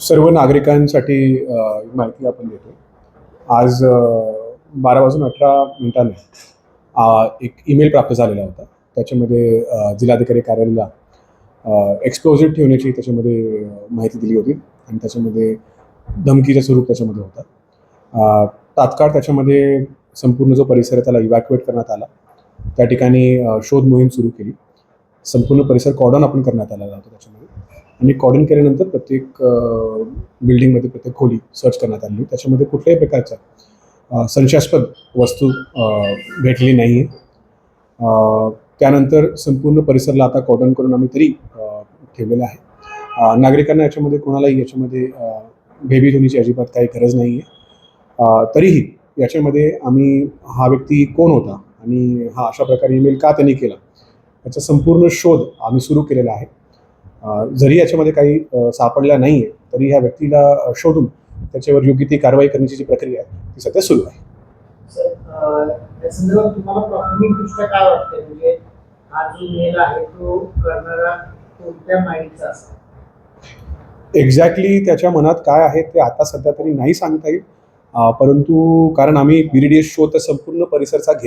सर्व नागरिकांसाठी माहिती आपण देतो. आज 12:18 एक ईमेल प्राप्त झालेला होता. त्याच्यामध्ये जिल्हाधिकारी कार्यालयाला एक्सप्लोजिव्ह ठेवण्याची त्याच्यामध्ये माहिती दिली होती आणि त्याच्यामध्ये धमकीचं स्वरूप त्याच्यामध्ये होतं. तात्काळ त्याच्यामध्ये संपूर्ण जो परिसर आहे त्याला इव्हॅक्युएट करण्यात आला. त्या ठिकाणी शोध मोहीम सुरू केली. संपूर्ण परिसर कॉर्डन आपण करण्यात आलेला होता त्याच्यामध्ये आणि कॉर्डन केल्यानंतर प्रत्येक बिल्डिंगमध्ये प्रत्येक खोली सर्च करण्यात आली. त्याच्यामध्ये कुठल्याही प्रकारच्या संशयास्पद वस्तू भेटली नाही आहे. त्यानंतर संपूर्ण परिसरला आता कॉर्डन करून आम्ही तरी ठेवलेलं आहे. नागरिकांना याच्यामध्ये कोणालाही याच्यामध्ये भयभीत होण्याची अजिबात काही गरज नाही आहे. तरीही याच्यामध्ये आम्ही हा व्यक्ती कोण होता आणि हा अशा प्रकारे ईमेल का त्यांनी केला याचा संपूर्ण शोध आम्ही सुरू केलेला आहे. जरी याच्यामध्ये काही सापडल्या नाही आहे तरी ह्या व्यक्तीला शोधून त्याच्यावर योग्य ती कारवाई करण्याची जी प्रक्रिया आहे ती सध्या सुरू आहे. त्या संदर्भात तुम्हाला प्राथमिकदृष्ट्या काय वाटतं, म्हणजे हा जो मेल आहे तो करणारा कोणत्या माइंडचा असा? एक्झॅक्टली त्याच्या मनात काय आहे ते आता सध्या तरी नाही सांगता येईल. परंतु कारण आम्ही BDS शोध तर संपूर्ण परिसरचा घेत